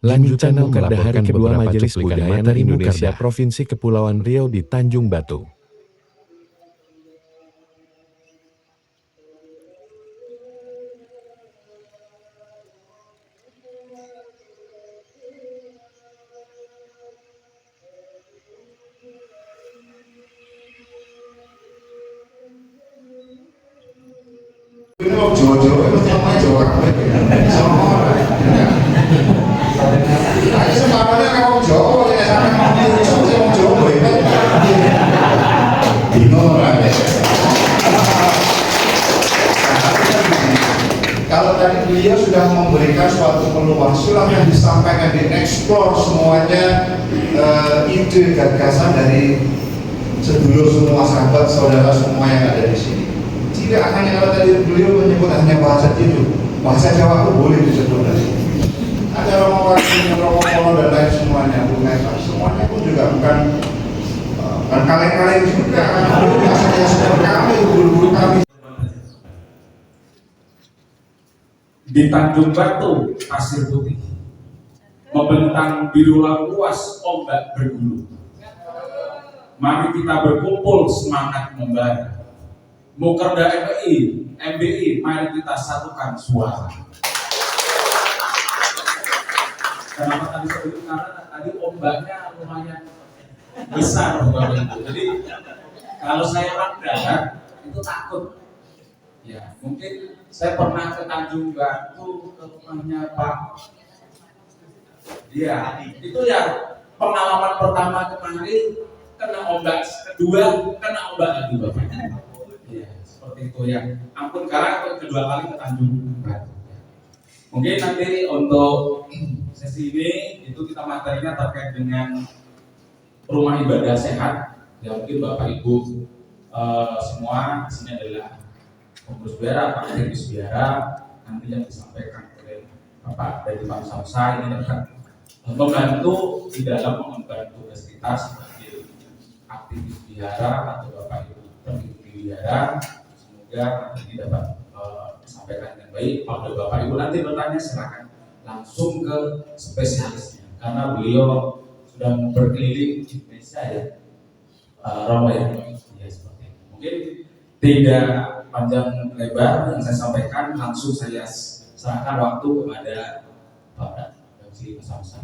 Lanjutan pada hari kedua Majelis Budaya Indonesia Provinsi Kepulauan Riau di Tanjung Batu. Ini mau Jawa-Jawa, itu namanya Jawa kabeh. Sama orang. Ayo semuanya kamu Jawa, ya sampai mau Jawa itu. Bingung orang ya. Kalau tadi beliau sudah memberikan suatu peluang, silahkan disampaikan, dieksplor semuanya ide gagasan dari sedulur semua sahabat saudara semua yang ada di sini. Tidak hanya kalau tadi beliau menyebut hanya bahasa itu, bahasa Jawa itu boleh disebut tadi. Ada Romo Kono dan lain semuanya, semuanya pun juga bukan kaleng-kaleng juga. Bahasanya seperti kami, guru-guru kami. Di Tanjung Batu, pasir putih, membentang biru laut luas, ombak bergulung. Mari kita berkumpul semangat membara. Mukerda MBI, mari kita satukan suara. Kenapa tadi sebut? Karena tadi ombaknya lumayan besar, Bapak Ibu. Jadi kalau saya orang darat itu takut. Ya, mungkin saya pernah ke Tanjung Batu ke rumahnya Pak. Ya, itu ya pengalaman pertama kemarin kena ombak, kedua kena ombak lagi Bapak. Ya, seperti itu ya. Ampun karena kedua kali ke Tanjung Batu. Mungkin nanti untuk sesi ini itu kita materinya terkait dengan rumah ibadah sehat. Ya mungkin Bapak Ibu semua di sini adalah pengurus biara, Pak Dirgus biara, nanti yang disampaikan oleh Bapak dari Pak Samsa ini akan membantu di dalam mengemban tugas kita sebagai aktivis biara atau Bapak Ibu terpilih biara. Semoga nanti dapat disampaikan dengan baik. Kalau Bapak Ibu nanti bertanya silakan langsung ke spesialisnya karena beliau sudah berkeliling di Indonesia ya, Romo ya, seperti itu. Mungkin tidak panjang lebar yang saya sampaikan, langsung saya serahkan waktu kepada Bapak Damsi Samsa.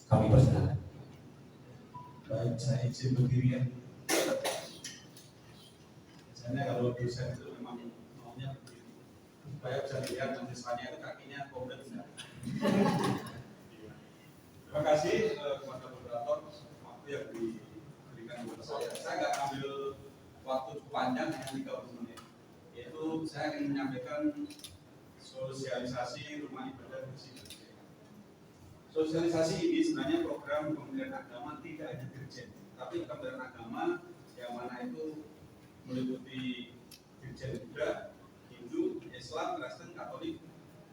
Kami persilakan. Baik, saya izin berdiri ya. Biasanya kalau dosen itu memang maunya berdiri supaya bisa lihat mahasiswanya itu kakinya komplek. Terima kasih kepada moderator waktu yang diberikan kepada saya. Saya nggak ambil waktu panjang hanya 30 menit. Yaitu saya ingin menyampaikan sosialisasi rumah ibadah bersih dan sehat. Sosialisasi ini sebenarnya program Kementerian Agama, tidak hanya Dirjen, tapi Kementerian Agama yang mana itu meliputi Dirjen Buddha, Hindu, Islam, Kristen, Katolik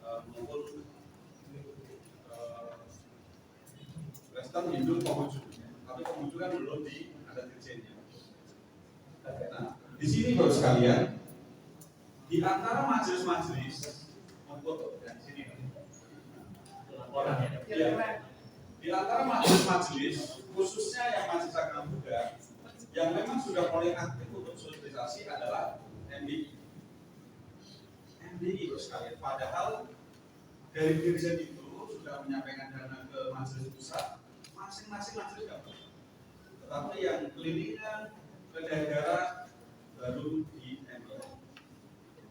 maupun Kristen, Hindu, Konghucu. Tapi Konghucu kan belum ada Dirjennya. Nah, di sini baru sekalian, di antara majelis-majelis untuk di sini, di antara majelis-majelis khususnya yang majelis agama Buddha yang memang sudah mulai aktif untuk sosialisasi adalah MBI. MBI baru sekalian. Padahal dari Dirjen itu sudah menyampaikan dana ke majelis pusat, masing-masing majelis dapat. Tetapi yang kelilingan ke daerah baru di MBI.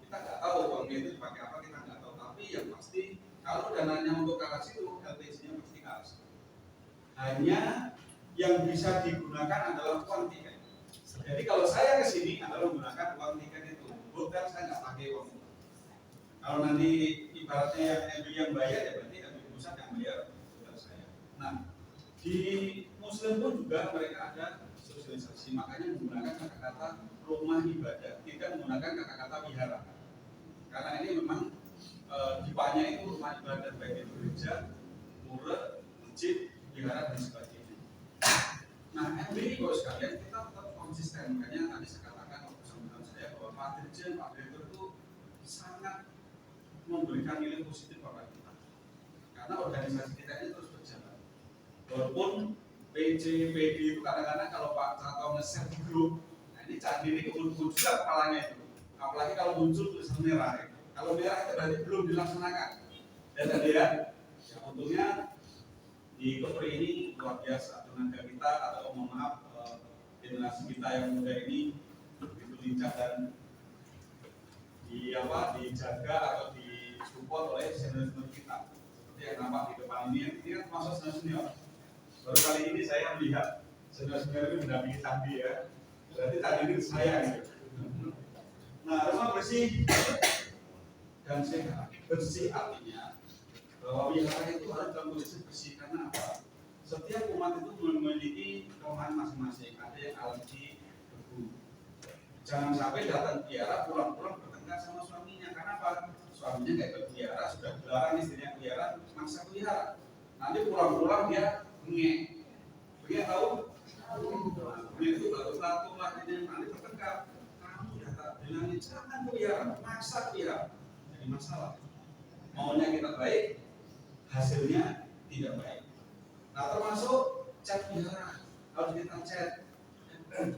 Kita nggak tahu uangnya itu dipakai apa, kita nggak tahu. Tapi yang pasti kalau dananya untuk ke arah situ, LTC-nya pasti ke arah situ. Hanya yang bisa digunakan adalah uang tiket. Jadi kalau saya ke sini adalah menggunakan uang tiket itu, bukan saya nggak pakai uang itu. Kalau nanti ibaratnya yang MBI yang bayar ya berarti MBI pusat yang bayar, bukan saya. Nah, di Muslim pun juga mereka ada sosialisasi, makanya menggunakan kata-kata rumah ibadah, tidak menggunakan kata-kata wihara. Karena ini memang dipanya itu rumah ibadah baik itu gereja, pura, masjid, wihara dan sebagainya. Nah, MBI kalau sekalian kita tetap konsisten, makanya tadi saya katakan waktu sambutan saya bahwa Pak Dirjen, Pak Direktur itu sangat memberikan nilai positif kepada kita. karena organisasi kita ini terus berjalan. Walaupun PJ, PD itu kadang-kadang kalau Pak Cato nge-share di grup, nah ini candi ini kebun-kebun juga kepalanya itu. Apalagi kalau muncul tulisan merah. Ya. Kalau merah itu berarti belum dilaksanakan. Dan tadi ya untungnya di Kepri ini luar biasa tenaga kita atau mohon maaf generasi kita yang muda ini begitu lincah dan dijaga atau disupport oleh senior-senior kita. Seperti yang nampak di depan ini kan termasuk senior-senior. Baru kali ini saya melihat senior-senior itu mendampingi candi ya. Berarti candi ini saya gitu. Nah, rumah bersih dan sehat. Bersih artinya bahwa wihara itu harus dalam kondisi bersih karena apa? Setiap umat itu memiliki kelemahan masing-masing. Ada yang alergi debu. Jangan sampai datang wihara pulang-pulang bertengkar sama suaminya. Karena apa? Suaminya nggak ikut wihara, sudah dilarang istrinya wihara, maksa wihara. Nanti pulang-pulang dia bengek. Bengek tahu? Bengek itu baru satu lakinya nanti bertengkar. Kamu datang bilangin jangan wihara, maksa wihara. Jadi masalah. Maunya kita baik, hasilnya tidak baik. Nah termasuk cat wihara harus kita cat.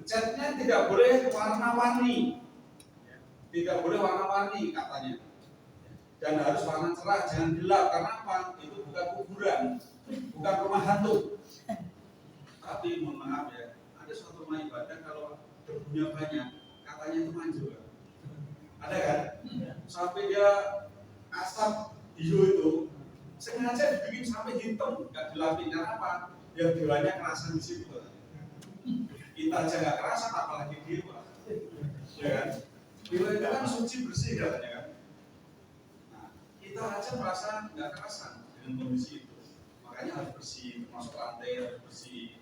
Catnya tidak boleh warna-warni, tidak boleh warna-warni katanya. Dan harus warna cerah, jangan gelap karena apa? Itu bukan kuburan, bukan rumah hantu. Tapi mohon maaf ya, ada suatu rumah ibadah kalau debunya banyak, katanya itu manjur. Ada kan? Sampai dia asap hijau itu sengaja dibikin sampai hitam, nggak dilapin karena apa? Biar dewannya kerasan di situ. Kita aja nggak kerasan, apalagi dewa, ya kan? Dewa itu kan suci bersih katanya kan. Nah, kita aja merasa nggak kerasan dengan kondisi itu, makanya harus bersih, termasuk lantai harus bersih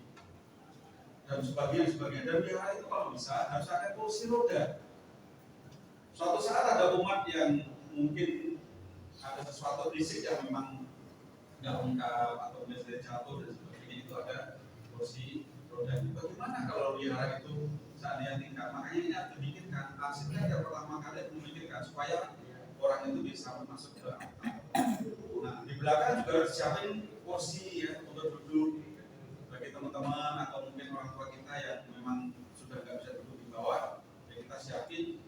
dan sebagainya. Dan wihara itu kalau bisa harus ada kursi roda. Suatu saat ada umat yang mungkin ada sesuatu fisik yang memang nggak lengkap atau misalnya jatuh dan sebagainya, itu ada kursi roda. Bagaimana kalau wihara itu seandainya tingkat? Makanya ini harus dibikinkan. Arsitek yang pertama kali memikirkan supaya orang itu bisa masuk ke altar. Nah di belakang juga harus siapin kursi ya untuk duduk bagi teman-teman atau mungkin orang tua kita yang memang sudah nggak bisa duduk di bawah, ya kita siapin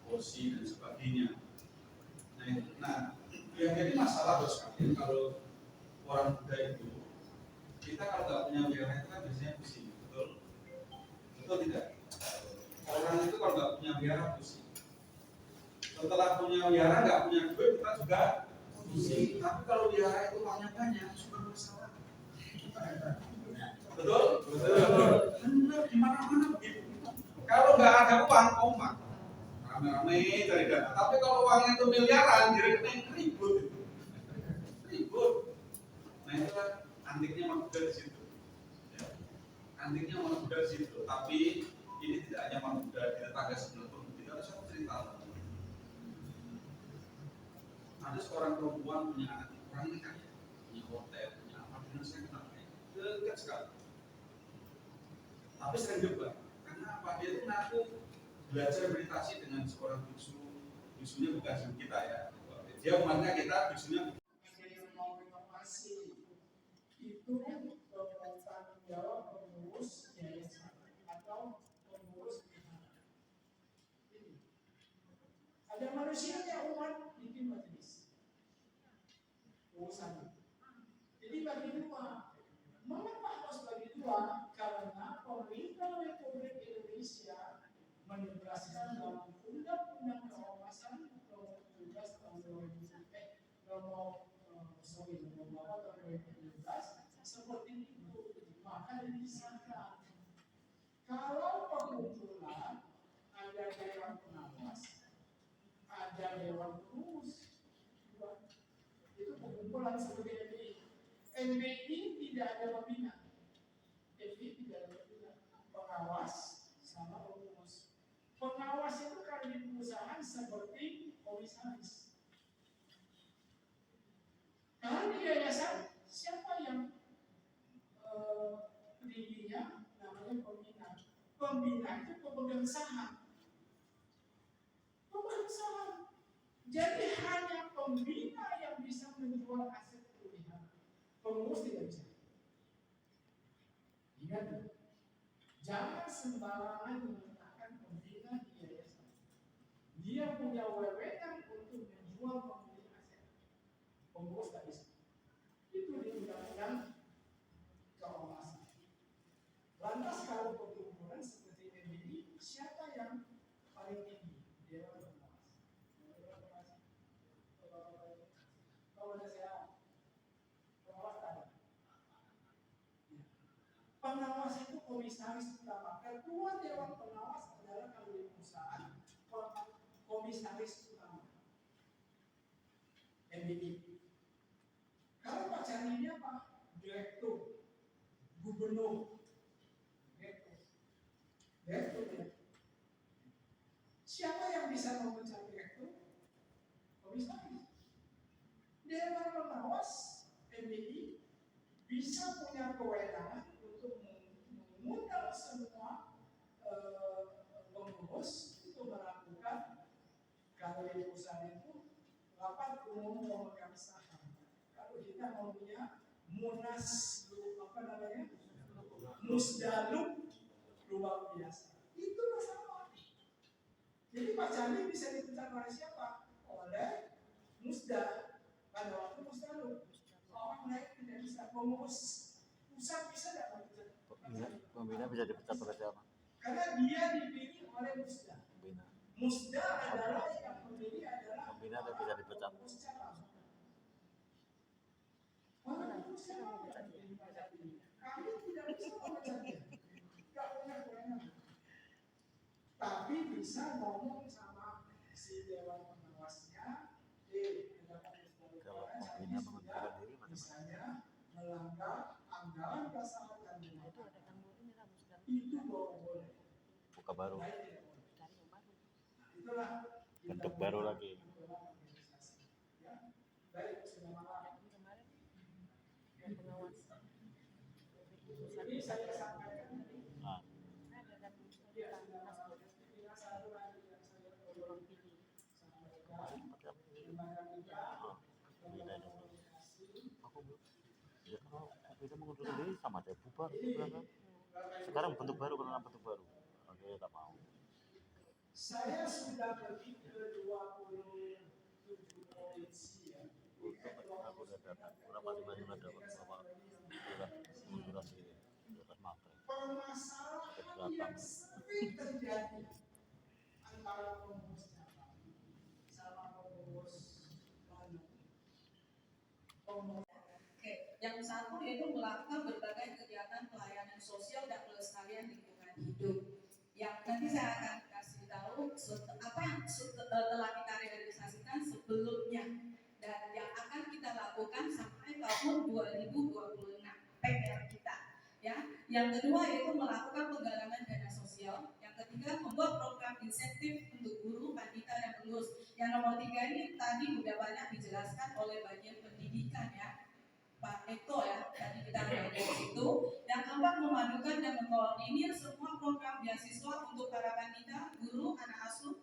kursi dan sebagainya. Nah yang jadi masalah bos kami kalau orang muda itu, kita kalau nggak punya wihara itu kan biasanya pusing, betul? Betul tidak? Orang itu kalau nggak punya wihara pusing. Setelah punya wihara nggak punya duit kita juga pusing. Tapi kalau wihara itu uangnya banyak, sudah bersalah. Betul? Betul. Benar, di mana-mana begitu. Kalau nggak ada uang, kompak. Rame-rame cari dana. Tapi kalau uangnya itu miliaran, di rekening ribut. Ribut. Nah itulah antiknya Mas Buddha di situ. Ya. Antiknya Mas Buddha di situ. Tapi ini tidak hanya Mas Buddha di tetangga sebelah pun. Kita ada satu cerita. Ada seorang perempuan punya anak orang ini kan, punya hotel, punya apa dengan saya kenal dekat sekali. Tapi sering debat. Karena apa? Dia itu ngaku belajar meditasi dengan seorang biksu. Biksunya bukan kita ya. Dia umatnya kita, biksunya itu tanggung jawab pengurus yayasan atau pengurus wihara. Ada manusianya umat bikin majelis urusan. Jadi bagi dua. Mengapa harus bagi dua? Karena pemerintah Republik Indonesia menegaskan dalam Undang-Undang Keormasan Nomor 17 tahun 2000 nomor 2017 seperti itu. Maka disahkan kalau pengumpulan ada dewan pengawas, ada dewan pengurus, itu pengumpulan seperti MBI. MBI tidak ada pembina, MBI tidak ada pembina, pengawas sama pengurus. Pengawas itu kan di perusahaan seperti komisaris. Kalau di yayasan, siapa yang pendirinya namanya pembina. Pembina itu pemegang saham. Pemegang saham. Jadi hanya pembina yang bisa menjual aset wihara. Pengurus tidak bisa. Ingat, jangan sembarangan mengatakan pembina di yayasan. Dia punya wewenang untuk menjual membeli aset. Pengurus tak bisa. Itu di undang-undang keormasan. Lantas kalau perkumpulan seperti MBI, siapa yang paling tinggi? Dewan Pengawas. Kalau ada saya, pengawas tak ada. Pengawas itu komisaris utama. Ketua Dewan Pengawas adalah kalau di perusahaan komisaris utama. MBI. Kalau Pak Candi ini apa? Direktur, gubernur, direktur ya. Siapa yang bisa memecat direktur? Komisaris. Dewan Pengawas MBI bisa punya kewenangan untuk mengundang semua pengurus untuk melakukan, kalau di perusahaan itu rapat umum pemegang saham. Kalau kita maunya munas, apa namanya, musdaluk luar biasa, itu sama. Jadi Pak Candi bisa dipecat oleh siapa? Oleh musda. Pada waktu musdaluk orang lain tidak bisa. Pengurus pusat bisa tidak memecat? Pembina bisa dipecat oleh siapa? Karena dia dipilih oleh musda. Pembina. Musda adalah yang memilih adalah Pembina tidak bisa dipecat. Kami tidak bisa memecatnya. Tidak punya kewenangan. Tapi bisa ngomong sama si Dewan Pengawasnya, Kalau pembina mengundurkan diri, misalnya melanggar anggaran dasar dan itu boleh. buka baru, Itulah bentuk baru lagi. Ya, baik, sudah malam. Ini saya sampaikan tadi. Nah, Ya, sudah malam. Tinggal satu lagi yang saya perlu sampaikan. Lembaga kita pembina itu. Aku belum. Ya kalau bisa mengundurkan diri sama aja bubar. Kan? Sekarang bentuk baru, karena bentuk baru. Oke, tak mau. Saya sudah pergi ke 27 provinsi ya. Aku udah datang, kurang masing-masing udah dapat bapak sudah mengundurkan diri, dapat makan. Permasalahan yang sering terjadi antara pengurus cabang sama pengurus mana? Oke, yang satu yaitu melakukan berbagai kegiatan pelayanan sosial dan pelestarian lingkungan hidup. Yang nanti saya akan kasih tahu apa yang telah kita realisasikan sebelumnya dan yang akan kita lakukan sampai tahun 2026 PR kita. Ya, yang kedua yaitu melakukan penggalangan dana sosial. Yang ketiga membuat program insentif untuk guru, pandita dan pengurus. Yang nomor 3 ini tadi sudah banyak dijelaskan oleh bagian pendidikan ya. Pak Eko ya, tadi kita lihat di situ. Yang keempat memadukan dan mengkoordinir semua program beasiswa untuk para pandita, guru, anak asuh,